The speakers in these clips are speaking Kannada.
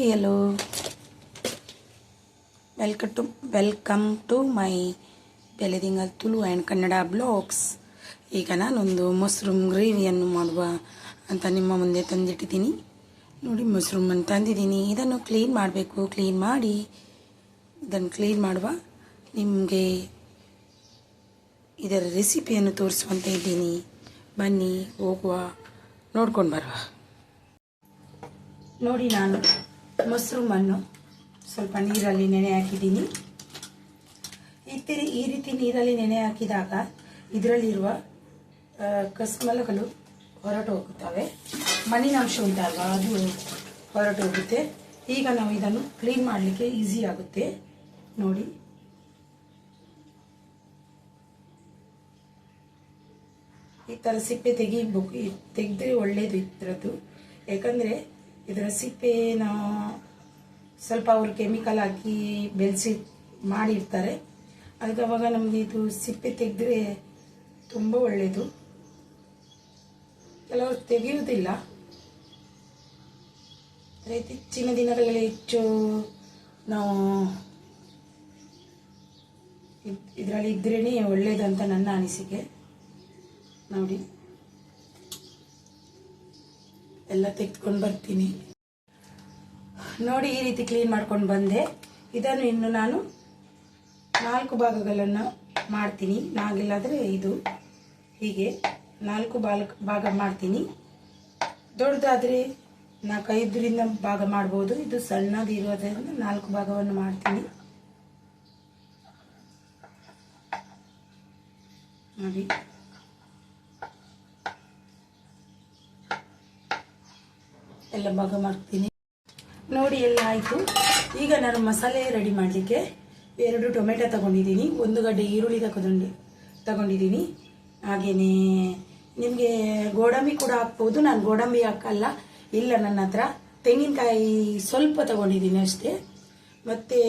Hi hello, welcome to my Beladingal Tulu and Kannada blogs. ಈಗ ನಾನೊಂದು ಮಶ್ರೂಮ್ ಗ್ರೇವಿಯನ್ನು ಮಾಡುವ ಅಂತ ನಿಮ್ಮ ಮುಂದೆ ತಂದಿಟ್ಟಿದ್ದೀನಿ. ನೋಡಿ, ಮಶ್ರೂಮನ್ನು ತಂದಿದ್ದೀನಿ. ಇದನ್ನು ಕ್ಲೀನ್ ಮಾಡಬೇಕು. ಇದನ್ನು ಕ್ಲೀನ್ ಮಾಡುವ ನಿಮಗೆ ಇದರ ರೆಸಿಪಿಯನ್ನು ತೋರಿಸುವಂತ ಇದ್ದೀನಿ. ಬನ್ನಿ ಹೋಗುವ, ನೋಡ್ಕೊಂಡು ಬರುವ. ನೋಡಿ, ನಾನು ಮಶ್ರೂಮನ್ನು ಸ್ವಲ್ಪ ನೀರಲ್ಲಿ ನೆನೆ ಹಾಕಿದ್ದೀನಿ. ಈ ರೀತಿ ನೀರಲ್ಲಿ ನೆನೆ ಹಾಕಿದಾಗ ಇದರಲ್ಲಿರುವ ಕಸ್ಮಲಗಳು ಹೊರಟು ಹೋಗುತ್ತವೆ. ಮಣ್ಣಿನಾಂಶ ಉಂಟಲ್ವಾ, ಅದು ಹೊರಟು ಹೋಗುತ್ತೆ. ಈಗ ನಾವು ಇದನ್ನು ಕ್ಲೀನ್ ಮಾಡಲಿಕ್ಕೆ ಈಸಿ ಆಗುತ್ತೆ. ನೋಡಿ, ಈ ಥರ ಸಿಪ್ಪೆ ತೆಗೆದ್ರೆ ಒಳ್ಳೇದು ಇದರದ್ದು. ಯಾಕಂದರೆ ಇದರ ಸಿಪ್ಪೆ ನಾವು ಸ್ವಲ್ಪ ಅವರು ಕೆಮಿಕಲ್ ಹಾಕಿ ಬೆಳೆಸಿ ಮಾಡಿರ್ತಾರೆ. ಅದಕ್ಕೆ ಅವಾಗ ನಮಗೆ ಇದು ಸಿಪ್ಪೆ ತೆಗೆದ್ರೆ ತುಂಬ ಒಳ್ಳೆಯದು. ಕೆಲವರು ತೆಗೆಯುವುದಿಲ್ಲ. ಇತ್ತೀಚಿನ ದಿನಗಳಲ್ಲಿ ಹೆಚ್ಚು ನಾವು ಇದರಲ್ಲಿ ಇದ್ರೇ ಒಳ್ಳೆಯದಂತ ನನ್ನ ಅನಿಸಿಕೆ. ನೋಡಿ, ಎಲ್ಲ ತೆಗೆದುಕೊಂಡು ಬರ್ತೀನಿ. ನೋಡಿ, ಈ ರೀತಿ ಕ್ಲೀನ್ ಮಾಡ್ಕೊಂಡು ಬಂದೆ. ಇದನ್ನು ಇನ್ನು ನಾನು 4 ಭಾಗಗಳನ್ನು ಮಾಡ್ತೀನಿ. ನಾಗಿಲ್ಲಾದರೆ ಇದು ಹೀಗೆ 4 ಭಾಗ ಮಾಡ್ತೀನಿ. ದೊಡ್ಡದಾದರೆ 4-5 ಭಾಗ ಮಾಡ್ಬೋದು. ಇದು ಸಣ್ಣದಿರೋದ್ರಿಂದ 4 ಭಾಗವನ್ನು ಮಾಡ್ತೀನಿ. ನೋಡಿ, ಎಲ್ಲ ಭಾಗ ಮಾಡ್ತೀನಿ. ನೋಡಿ, ಎಲ್ಲ ಆಯಿತು. ಈಗ ನಾನು ಮಸಾಲೆ ರೆಡಿ ಮಾಡಲಿಕ್ಕೆ 2 ಟೊಮೆಟೊ ತಗೊಂಡಿದ್ದೀನಿ, 1 ಗಡ್ಡೆ ಈರುಳ್ಳಿ ತಗೊಂಡಿದ್ದೀನಿ. ಹಾಗೆಯೇ ನಿಮಗೆ ಗೋಡಂಬಿ ಕೂಡ ಹಾಕ್ಬೋದು. ನಾನು ಗೋಡಂಬಿ ಹಾಕಲ್ಲ, ಇಲ್ಲ ನನ್ನ ಹತ್ರ. ತೆಂಗಿನಕಾಯಿ ಸ್ವಲ್ಪ ತಗೊಂಡಿದ್ದೀನಿ ಅಷ್ಟೇ. ಮತ್ತು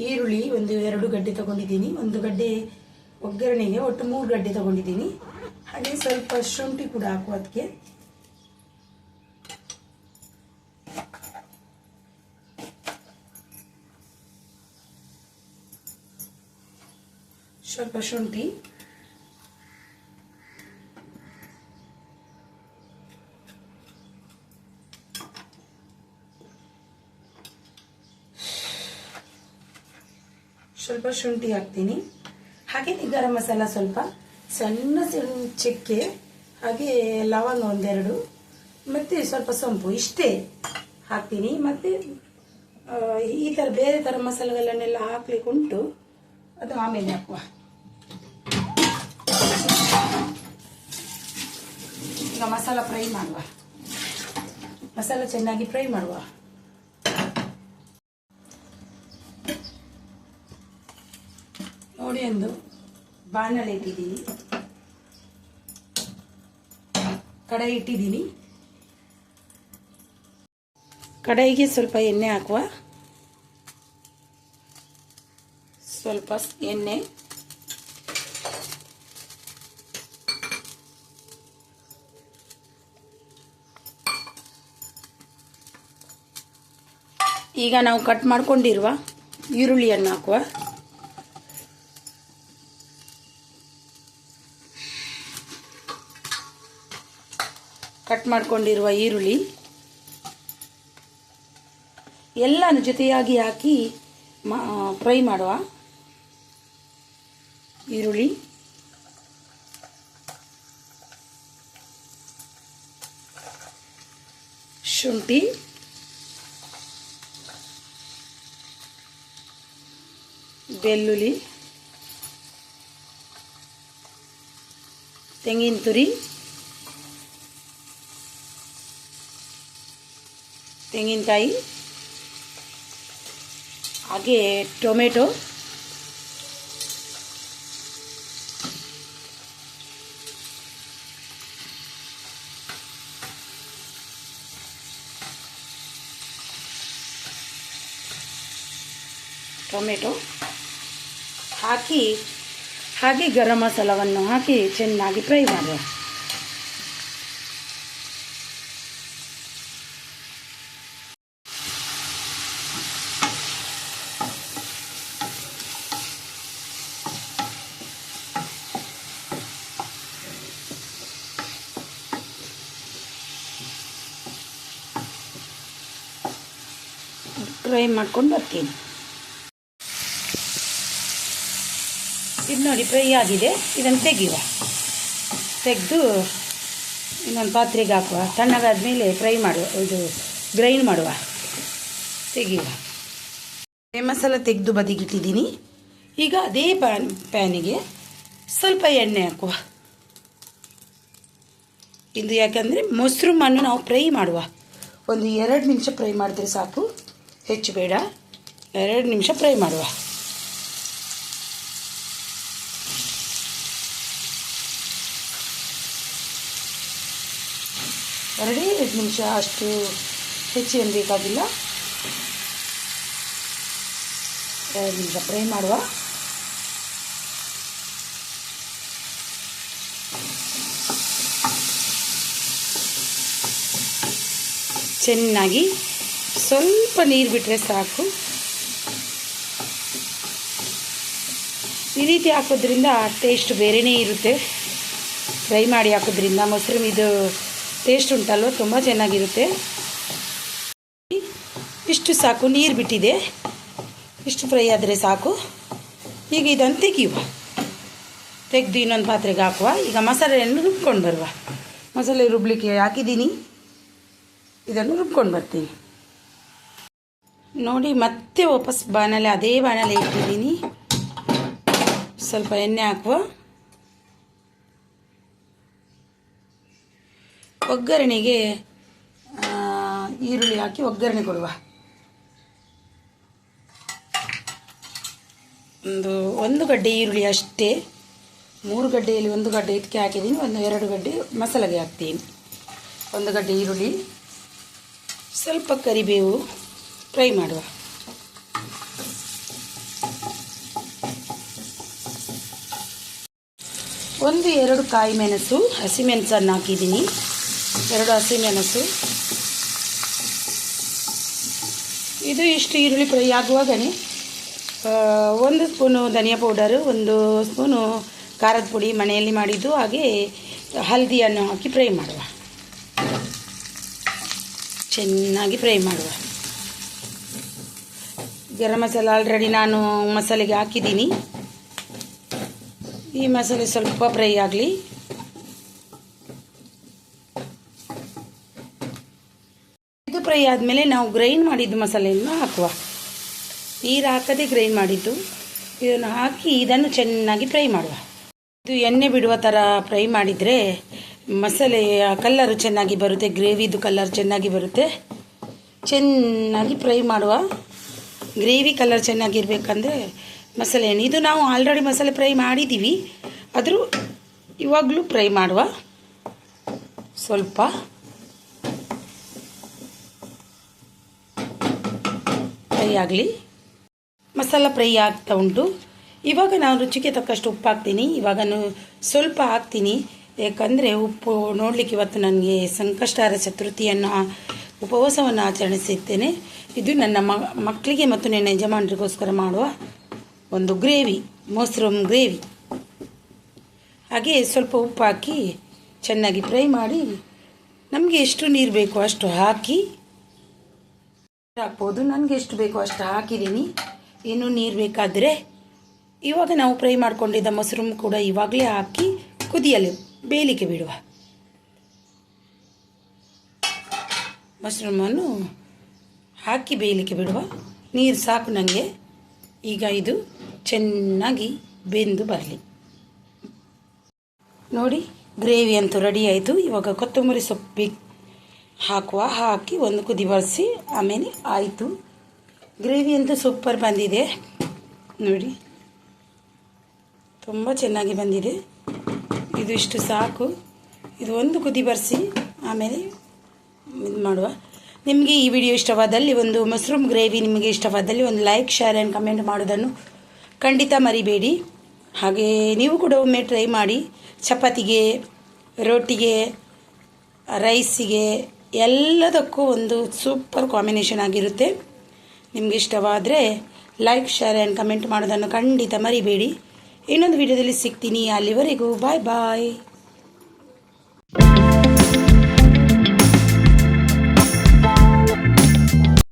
ಈರುಳ್ಳಿ 1-2 ಗಡ್ಡೆ ತಗೊಂಡಿದ್ದೀನಿ. 1 ಗಡ್ಡೆ ಒಗ್ಗರಣೆಗೆ, ಒಟ್ಟು 3 ಗಡ್ಡೆ ತಗೊಂಡಿದ್ದೀನಿ. ಹಾಗೆ ಸ್ವಲ್ಪ ಶುಂಠಿ ಕೂಡ ಹಾಕುವ. ಅದಕ್ಕೆ ಸ್ವಲ್ಪ ಶುಂಠಿ, ಹಾಕ್ತೀನಿ. ಹಾಗೆ ಗರಂ ಮಸಾಲ ಸ್ವಲ್ಪ, ಸಣ್ಣ ಚಕ್ಕೆ, ಹಾಗೆ ಲವಂಗ 1-2, ಮತ್ತೆ ಸ್ವಲ್ಪ ಸೊಂಪು, ಇಷ್ಟೇ ಹಾಕ್ತೀನಿ. ಮತ್ತೆ ಈ ಥರ ಬೇರೆ ಥರ ಮಸಾಲೆಗಳನ್ನೆಲ್ಲ ಹಾಕ್ಲಿಕ್ಕೆ ಉಂಟು, ಅದು ಆಮೇಲೆ ಹಾಕುವ. ಈಗ ಮಸಾಲ ಫ್ರೈ ಮಾಡುವ. ಮಸಾಲ ಚೆನ್ನಾಗಿ ಫ್ರೈ ಮಾಡುವ. ನೋಡಿ, ಒಂದು ಬಾಣಲೆ ಇಟ್ಟಿದ್ದೀನಿ, ಕಡಾಯಿ ಇಟ್ಟಿದ್ದೀನಿ. ಕಡಾಯಿಗೆ ಸ್ವಲ್ಪ ಎಣ್ಣೆ ಹಾಕುವ. ಸ್ವಲ್ಪ ಎಣ್ಣೆ, ಈಗ ನಾವು ಕಟ್ ಮಾಡ್ಕೊಂಡಿರುವ ಈರುಳ್ಳಿಯನ್ನು ಹಾಕುವ. ಕಟ್ ಮಾಡ್ಕೊಂಡಿರುವ ಈರುಳ್ಳಿ ಎಲ್ಲನೂ ಜೊತೆಯಾಗಿ ಹಾಕಿ ಫ್ರೈ ಮಾಡುವ. ಈರುಳ್ಳಿ, ಶುಂಠಿ, ಬೆಳ್ಳುಳ್ಳಿ, ತೆಂಗಿನ ತುರಿ, ತೆಂಗಿನಕಾಯಿ, ಹಾಗೆ ಟೊಮೆಟೊ, ಹಾಕಿ, ಹಾಗೆ ಗರಂ ಮಸಾಲವನ್ನು ಹಾಕಿ ಚೆನ್ನಾಗಿ ಫ್ರೈ ಮಾಡುವ. ಫ್ರೈ ಮಾಡ್ಕೊಂಡು ಬರ್ತೀನಿ. ಇದು ನೋಡಿ ಫ್ರೈ ಆಗಿದೆ. ಇದನ್ನು ತೆಗೆದು ಇನ್ನೊಂದು ಪಾತ್ರೆಗೆ ಹಾಕುವ. ತಣ್ಣಗಾದ್ಮೇಲೆ ಫ್ರೈ ಮಾಡುವ, ಇದು ಗ್ರೈಂಡ್ ಮಾಡುವ. ತೆಗೆಯುವ. ಮಸಾಲ ತೆಗೆದು ಬದಿಗಿಟ್ಟಿದ್ದೀನಿ. ಈಗ ಅದೇ ಪ್ಯಾನಿಗೆ ಸ್ವಲ್ಪ ಎಣ್ಣೆ ಹಾಕುವ. ಇದು ಯಾಕಂದರೆ ಮೊಸರನ್ನು ನಾವು ಫ್ರೈ ಮಾಡುವ. ಒಂದು 2 ನಿಮಿಷ ಫ್ರೈ ಮಾಡಿದ್ರೆ ಸಾಕು, ಹೆಚ್ಚು ಬೇಡ. 2 ನಿಮಿಷ ಫ್ರೈ ಮಾಡುವ. 2 ನಿಮಿಷ, ಅಷ್ಟು ಹೆಚ್ಚು ಏನು ಬೇಕಾಗಿಲ್ಲ. 2 ನಿಮಿಷ ಫ್ರೈ ಮಾಡುವ. ಚೆನ್ನಾಗಿ ಸ್ವಲ್ಪ ನೀರು ಬಿಟ್ಟರೆ ಸಾಕು. ಈ ರೀತಿ ಹಾಕೋದ್ರಿಂದ ಟೇಸ್ಟ್ ಬೇರೆಯೇ ಇರುತ್ತೆ. ಫ್ರೈ ಮಾಡಿ ಹಾಕೋದ್ರಿಂದ ಮೊಸರು ಇದು ಟೇಸ್ಟ್ ಉಂಟಲ್ವ, ತುಂಬ ಚೆನ್ನಾಗಿರುತ್ತೆ. ಇಷ್ಟು ಸಾಕು, ನೀರು ಬಿಟ್ಟಿದೆ. ಇಷ್ಟು ಫ್ರೈ ಆದರೆ ಸಾಕು. ಈಗ ಇದನ್ನು ತೆಗೆದು ಇನ್ನೊಂದು ಪಾತ್ರೆಗೆ ಹಾಕುವ. ಈಗ ಮಸಾಲೆಯನ್ನು ರುಬ್ಕೊಂಡು ಬರುವ. ಮಸಾಲೆ ರುಬ್ಲಿಕ್ಕೆ ಹಾಕಿದ್ದೀನಿ. ಇದನ್ನು ರುಬ್ಕೊಂಡು ಬರ್ತೀನಿ. ನೋಡಿ, ಮತ್ತೆ ವಾಪಸ್ ಅದೇ ಬಾಣಲೆ ಇಟ್ಟಿದ್ದೀನಿ. ಸ್ವಲ್ಪ ಎಣ್ಣೆ ಹಾಕುವ. ಒಗ್ಗರಣೆಗೆ ಈರುಳ್ಳಿ ಹಾಕಿ ಒಗ್ಗರಣೆ ಕೊಡುವ. ಒಂದು ಗಡ್ಡೆ ಈರುಳ್ಳಿ ಅಷ್ಟೇ. 3 ಗಡ್ಡೆಯಲ್ಲಿ 1 ಗಡ್ಡೆ ಇದಕ್ಕೆ ಹಾಕಿದ್ದೀನಿ. 2 ಗಡ್ಡೆ ಮಸಾಲೆಗೆ ಹಾಕ್ತೀನಿ. 1 ಗಡ್ಡೆ ಈರುಳ್ಳಿ, ಸ್ವಲ್ಪ ಕರಿಬೇವು ಫ್ರೈ ಮಾಡುವ. ಒಂದು 2 ಕಾಯಿ ಮೆಣಸು, ಹಸಿಮೆಣಸನ್ನು ಹಾಕಿದ್ದೀನಿ. 2 ಹಸಿಮೆಣಸು. ಇದು ಇಷ್ಟು ಈರುಳ್ಳಿ ಫ್ರೈ ಆಗುವಾಗನೇ 1 ಸ್ಪೂನು ಧನಿಯಾ ಪೌಡರು, 1 ಸ್ಪೂನು ಖಾರದ ಪುಡಿ ಮನೆಯಲ್ಲಿ ಮಾಡಿದ್ದು, ಹಾಗೆ ಹಲ್ದಿಯನ್ನು ಹಾಕಿ ಫ್ರೈ ಮಾಡುವ. ಚೆನ್ನಾಗಿ ಫ್ರೈ ಮಾಡುವ. ಗರಂ ಮಸಾಲ ಆಲ್ರೆಡಿ ನಾನು ಮಸಾಲೆಗೆ ಹಾಕಿದ್ದೀನಿ. ಈ ಮಸಾಲೆ ಸ್ವಲ್ಪ ಫ್ರೈ ಆಗಲಿ. ಇದು ಫ್ರೈ ಆದಮೇಲೆ ನಾವು ಗ್ರೈಂಡ್ ಮಾಡಿದ್ದು ಮಸಾಲೆಯನ್ನು ಹಾಕುವ. ನೀರು ಹಾಕದೆ ಗ್ರೈಂಡ್ ಮಾಡಿದ್ದು ಇದನ್ನು ಹಾಕಿ ಇದನ್ನು ಚೆನ್ನಾಗಿ ಫ್ರೈ ಮಾಡುವ. ಇದು ಎಣ್ಣೆ ಬಿಡುವ ಥರ ಫ್ರೈ ಮಾಡಿದರೆ ಮಸಾಲೆಯ ಕಲ್ಲರು ಚೆನ್ನಾಗಿ ಬರುತ್ತೆ, ಗ್ರೇವಿದು ಕಲರ್ ಚೆನ್ನಾಗಿ ಬರುತ್ತೆ. ಚೆನ್ನಾಗಿ ಫ್ರೈ ಮಾಡುವ. ಗ್ರೇವಿ ಕಲರ್ ಚೆನ್ನಾಗಿರ್ಬೇಕಂದ್ರೆ ಮಸಾಲೆ ಎಣ್ಣೆ, ಇದು ನಾವು ಆಲ್ರೆಡಿ ಮಸಾಲೆ ಫ್ರೈ ಮಾಡಿದ್ದೀವಿ, ಆದರೂ ಇವಾಗಲೂ ಫ್ರೈ ಮಾಡುವ. ಸ್ವಲ್ಪ ಫ್ರೈ ಆಗಲಿ. ಮಸಾಲ ಫ್ರೈ ಆಗ್ತಾ ಉಂಟು. ಇವಾಗ ನಾನು ರುಚಿಗೆ ತಕ್ಕಷ್ಟು ಉಪ್ಪು ಹಾಕ್ತೀನಿ. ಇವಾಗ ಸ್ವಲ್ಪ ಹಾಕ್ತೀನಿ, ಯಾಕಂದರೆ ಉಪ್ಪು ನೋಡಲಿಕ್ಕೆ ಇವತ್ತು ನನಗೆ ಸಂಕಷ್ಟಹರ ಚತುರ್ಥಿಯನ್ನು ಉಪವಾಸವನ್ನು ಆಚರಿಸಿದ್ದೇನೆ. ಇದು ನನ್ನ ಮಕ್ಕಳಿಗೆ ಮತ್ತು ನನ್ನ ಯಜಮಾನರಿಗೋಸ್ಕರ ಮಾಡುವ ಒಂದು ಗ್ರೇವಿ, ಮಶ್ರೂಮ್ ಗ್ರೇವಿ. ಹಾಗೆ ಸ್ವಲ್ಪ ಉಪ್ಪು ಹಾಕಿ ಚೆನ್ನಾಗಿ ಫ್ರೈ ಮಾಡಿ ನಮಗೆ ಎಷ್ಟು ನೀರು ಬೇಕೋ ಅಷ್ಟು ಹಾಕಿ ಹಾಕ್ಬೋದು. ನನಗೆ ಎಷ್ಟು ಬೇಕೋ ಅಷ್ಟು ಹಾಕಿದ್ದೀನಿ. ಇನ್ನೂ ನೀರು ಬೇಕಾದರೆ ಇವಾಗ ನಾವು ಫ್ರೈ ಮಾಡ್ಕೊಂಡಿದ್ದ ಮಶ್ರೂಮ್ ಕೂಡ ಇವಾಗಲೇ ಹಾಕಿ ಕುದಿಯಲು ಬೇಯಲಿಕ್ಕೆ ಬಿಡುವ. ಮಶ್ರೂಮನ್ನು ಹಾಕಿ ಬೇಯಲಿಕ್ಕೆ ಬಿಡುವ. ನೀರು ಸಾಕು ನನಗೆ. ಈಗ ಇದು ಚೆನ್ನಾಗಿ ಬೆಂದು ಬರಲಿ. ನೋಡಿ, ಗ್ರೇವಿ ಅಂತೂ ರೆಡಿ ಆಯಿತು. ಇವಾಗ ಕೊತ್ತಂಬರಿ ಸೊಪ್ಪು ಹಾಕುವ. ಹಾಕಿ ಒಂದು ಕುದಿ ಬರಿಸಿ ಆಮೇಲೆ ಆಯಿತು. ಗ್ರೇವಿ ಅಂತೂ ಸೂಪರ್ ಬಂದಿದೆ ನೋಡಿ, ತುಂಬ ಚೆನ್ನಾಗಿ ಬಂದಿದೆ. ಇದು ಇಷ್ಟು ಸಾಕು. ಇದು ಒಂದು ಕುದಿ ಬರಿಸಿ ಆಮೇಲೆ ಇದು ಮಾಡುವ. ನಿಮಗೆ ಈ ವಿಡಿಯೋ ಇಷ್ಟವಾದಲ್ಲಿ, ಒಂದು ಮಶ್ರೂಮ್ ಗ್ರೇವಿ ನಿಮಗೆ ಇಷ್ಟವಾದಲ್ಲಿ ಒಂದು ಲೈಕ್, ಶೇರ್ ಆ್ಯಂಡ್ ಕಮೆಂಟ್ ಮಾಡೋದನ್ನು ಖಂಡಿತ ಮರಿಬೇಡಿ. ಹಾಗೆ ನೀವು ಕೂಡ ಒಮ್ಮೆ ಟ್ರೈ ಮಾಡಿ. ಚಪಾತಿಗೆ, ರೋಟಿಗೆ, ರೈಸಿಗೆ ಎಲ್ಲದಕ್ಕೂ ಒಂದು ಸೂಪರ್ ಕಾಂಬಿನೇಷನ್ ಆಗಿರುತ್ತೆ. ನಿಮಗೆ ಇಷ್ಟವಾದರೆ ಲೈಕ್, ಶೇರ್ ಆ್ಯಂಡ್ ಕಮೆಂಟ್ ಮಾಡೋದನ್ನು ಖಂಡಿತ ಮರಿಬೇಡಿ. ಇನ್ನೊಂದು ವಿಡಿಯೋದಲ್ಲಿ ಸಿಗ್ತೀನಿ. ಅಲ್ಲಿವರೆಗೂ ಬಾಯ್ ಬಾಯ್.